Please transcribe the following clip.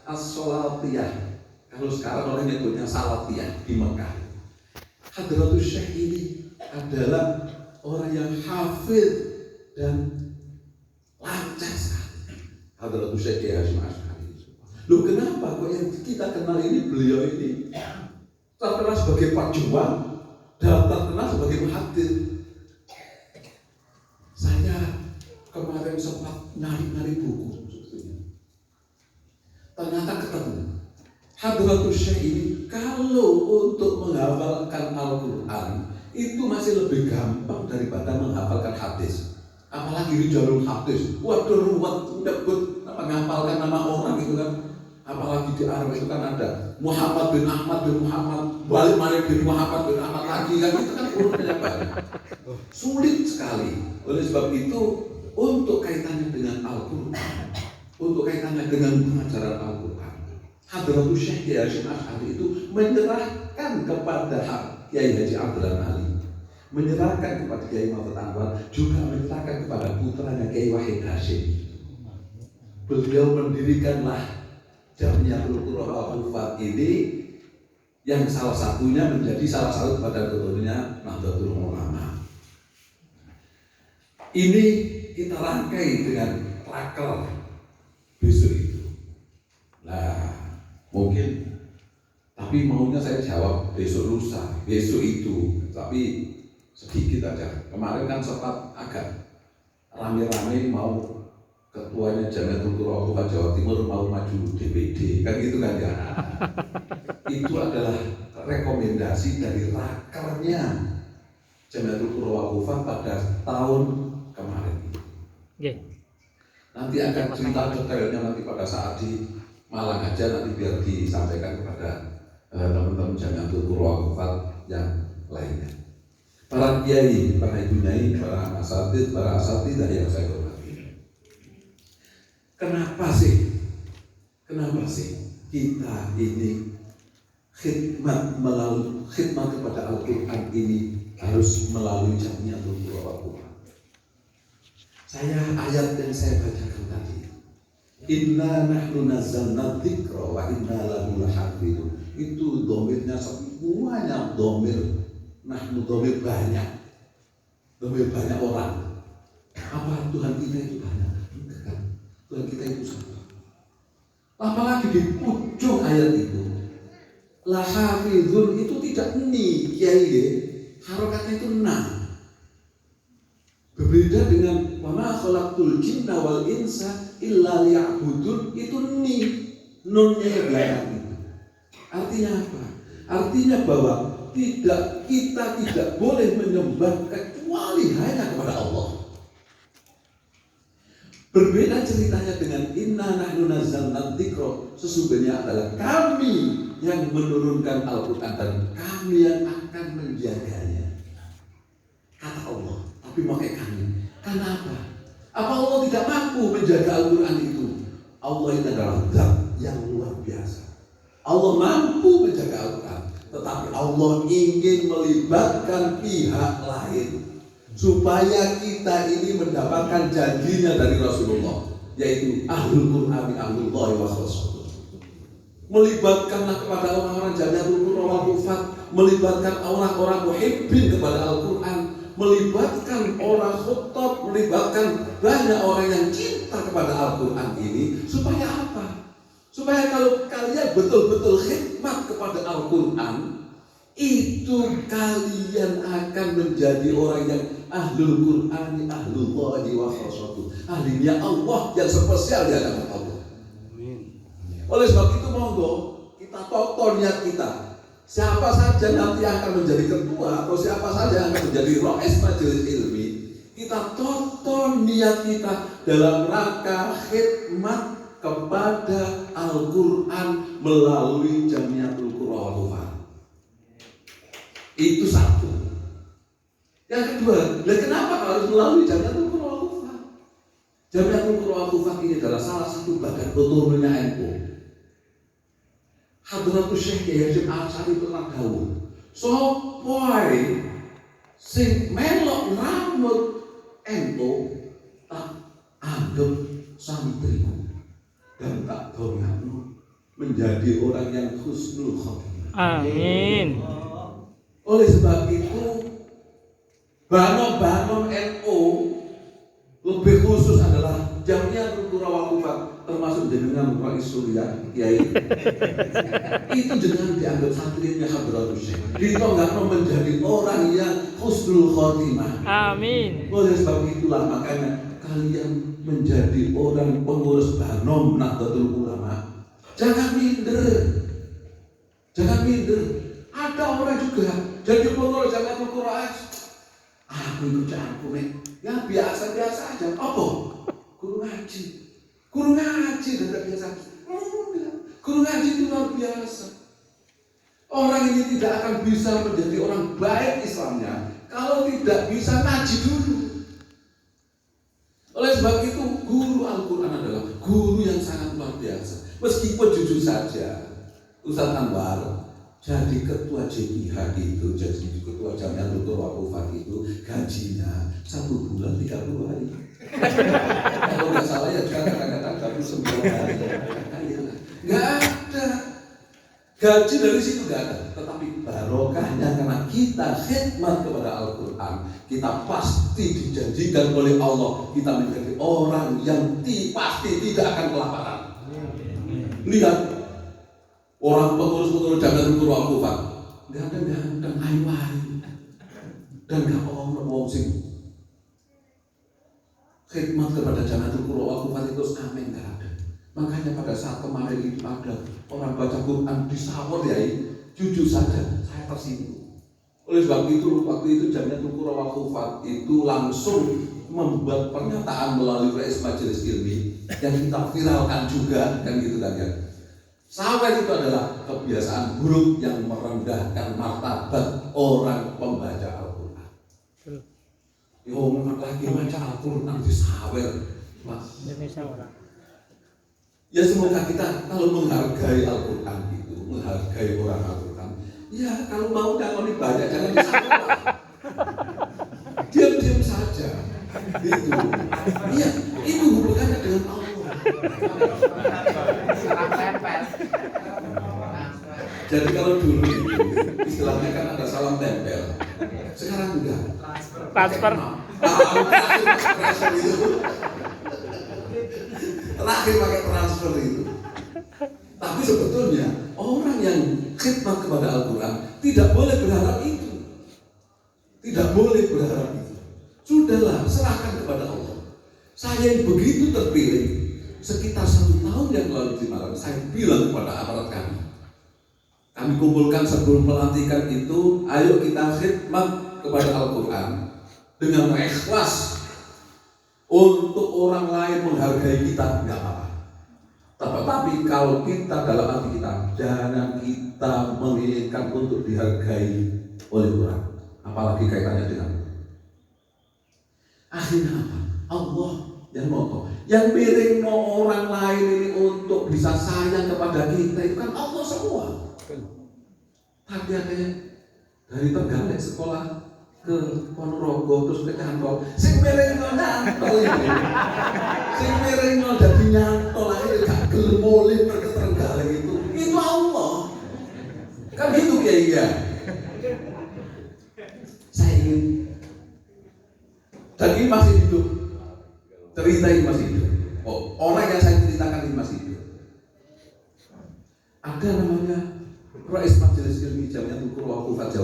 As-Salatiyah. Kalau sekarang orang nyebutnya Salatiyah di Mekah. Hadratus Syekh ini adalah orang yang hafid dan lancar sekali. Hadratus Syekh Kiai Hasyim Asy'ari. Loh, kenapa kok yang kita kenal ini, beliau ini terkenal sebagai pejuang dan terkenal sebagai muhaddits? Saya kemarin sempat narik buku sebetulnya. Ternyata ketemu Hadratus Syekh ini kalau untuk menghafalkan Al-Quran itu masih lebih gampang daripada menghafalkan hadis. Apalagi di jalur hadis, waduh ruwet, nyebut menghafalkan nama orang gitu kan. Apalagi di Arab itu kan ada Muhammad bin Ahmad bin Muhammad, balik bin Muhammad bin Ahmad lagi kan, itu kan urutnya banyak. Sulit sekali. Oleh sebab itu, untuk kaitannya dengan Al-Quran, untuk kaitannya dengan pengajaran Al-Quran, Hadratus Syekh Kiai Hasyim Asy'ari itu menyerahkan kepada Kiai Haji Abdurrahman Ali, menyerahkan kepada Kiai Mahfud Anwar, juga menyerahkan kepada putranya Kiai Wahid Hasyim. Beliau mendirikanlah Jamiatul Qurra wal Hufaz ini, yang salah satunya menjadi salah satu pada turunnya Nahdlatul Ulama. Ini kita rangkai dengan rakel besok itu. Nah, mungkin, tapi maunya saya jawab besok lusa, besok itu, tapi sedikit aja. Kemarin kan sempat agak rame-rame mau ketuanya Jamiatul Qurra wal Hufaz Jawa Timur mau maju DPD, kan gitu kan ya. Itu adalah rekomendasi dari rakernya Jamiatul Qurra wal Hufaz pada tahun kemarin. Nanti akan cerita detailnya nanti pada saat di Malang aja, nanti biar disampaikan kepada teman-teman Jamiatul Qurra wal Hufaz yang lainnya. Para kiai, para ibu nyai, para asatidz, yang saya hormati. Kenapa sih kita ini khidmat kepada Al-Quran ini harus melalui Jamiatul Qurra wal Hufaz? Ayat yang saya bacakan tadi, Inna nahnu nazzalna dzikra wa inna lahu lahafidun, itu domirnya semuanya domir nahnu, domir banyak orang. Apa Tuhan kita itu banyak? Enggak, Tuhan kita itu satu. Apalagi di ujung ayat itu, lahafidun itu tidak ni, kiai, harokatnya itu na. Berbeda dengan wa ma khalaqtul jinna wal insa illa liya'budun, itu ni, nunnya yang belakang itu. Artinya apa? Artinya bahwa kita tidak boleh menyembah kecuali hanya kepada Allah. Berbeda ceritanya dengan inna nahnu nazzalna dzikra, sesungguhnya adalah kami yang menurunkan Al-Quran dan kami yang akan menjaganya, kata Allah. Tapi pakai kami. Kenapa? Apa Allah tidak mampu menjaga Al-Quran itu? Allah itu adalah zat yang luar biasa. Allah mampu menjaga Al-Quran, tetapi Allah ingin melibatkan pihak lain supaya kita ini mendapatkan janjinya dari Rasulullah, yaitu ahlul Qur'ani ahlullahi wa khasatuh. Melibatkanlah kepada orang-orang Jamiatul Qurra wal Hufaz, melibatkan orang-orang muhibbin kepada Al-Quran, melibatkan orang khutab, melibatkan banyak orang yang cinta kepada Al-Quran ini. Supaya apa? Supaya kalau kalian betul-betul khidmat kepada Al-Quran, itu kalian akan menjadi orang yang ahlul Qur'ani ahlullahi wa khasatuh, ahlinya Allah yang spesial di hadapan Allah. Oleh sebab itu monggo kita tonton niat kita. Siapa saja nanti akan menjadi ketua atau siapa saja yang akan menjadi rais majelis ilmi, kita tonton niat kita dalam rangka khidmat kepada Al-Quran melalui Jamiatul Qurra wal Hufaz. Itu satu. Yang kedua, kenapa harus melalui Jamiatul Qurra wal Hufaz? Jamiatul Qurra wal Hufaz ini adalah salah satu bagian otonominya NU. Hadratus Syekh Kiai Hasyim Asy'ari pernah dawuh, sopoi sing melok rambut NU tak anggap santriku. dan tak dongakno menjadi orang yang husnul khotimah. Amin. Oleh sebab itu Banom NU lebih khusus adalah Jamiatul Qura wal Hufaz, termasuk jenengan Rais Surya Kiai. Itu jenengan dianggap santrinya Hadratus Syekh. Ditonggakno menjadi orang yang husnul khotimah. Amin. Oleh sebab itulah makanya kalian menjadi orang pengurus Banom Nahdlatul Ulama. Jangan minder. Jangan minder. Ada orang juga jadi pengurus Jamiatul Qura. Aku ikut campur ya biasa-biasa aja. Apa? Guru ngaji dan biasa. Guru ngaji itu luar biasa. Orang ini tidak akan bisa menjadi orang baik Islamnya kalau tidak bisa ngaji dulu. Oleh sebab itu guru Al-Quran adalah guru yang sangat luar biasa. Meskipun jujur saja Ustaz Anwar jadi ketua JPH itu, jadi ketua Jamiatul Qura wal Hufaz itu gajinya 1 bulan 30 hari. Kalau nggak salah ya kadang-kadang 39 hari. Nggak ada. Gaji dari situ nggak ada. Tetapi barokahnya karena kita khidmat kepada Al-Quran, kita pasti dijanjikan oleh Allah kita menjadi orang yang pasti tidak akan kelaparan. Lihat orang pengurus Jamiatul Qura wal Hufaz nggak ada ganteng ayu-ayu dan nggak orang sing khidmat kepada Jamiatul Qura wal Hufaz itu amin nggak ada. Makanya pada saat kemarin itu ada orang baca Quran di sahur ya, jujur saja saya tersinggung. Oleh sebab itu waktu itu Jamiatul Qura wal Hufaz itu langsung membuat pernyataan melalui Rais Majelis Ilmi yang kita viralkan juga kan gitu kan ya. Sawer itu adalah kebiasaan buruk yang merendahkan martabat orang pembaca Al-Quran. Yo, lagi baca Al-Quran di sawer, Mas. Ya semoga kita kalau menghargai Al-Quran itu, menghargai orang Al-Quran. Ya kalau mau jangan dibaca, jangan disawer. Diam-diam saja. Itu. Iya, itu hubungannya dengan Allah. Jadi kalau dulu istilahnya kan ada salam tempel, sekarang enggak. Transfer. Terakhir pakai transfer itu. Tapi sebetulnya orang yang khidmat kepada Al-Quran tidak boleh berharap itu. Tidak boleh berharap itu. Sudahlah, serahkan kepada Allah. Saya yang begitu terpilih sekitar 1 tahun yang lalu di Malang, saya bilang kepada aparat kami kumpulkan sebelum pelantikan itu, ayo kita khidmat kepada Al-Quran dengan ikhlas. Untuk orang lain menghargai kita nggak apa-apa. Tapi kalau kita dalam hati kita, jangan kita menginginkan untuk dihargai oleh orang, apalagi kaitannya dengan akhirnya apa? Allah yang noto, yang miring orang lain ini untuk bisa sayang kepada kita itu kan Allah semua. Tapi ada dari Trenggalek sekolah ke Ponorogo terus ke Cantol, sing miring nyantol ini, sing miring jadi nyantol aja gak gelem moleh ke Trenggalek itu Allah. Kan gitu ya. Saya ingin dan ini masih hidup. Cerita ini masih hidup. Oh, orang yang saya ceritakan ini masih hidup. Ada namanya Rais Majelis Ilmi Jamiatul Qura wal Hufaz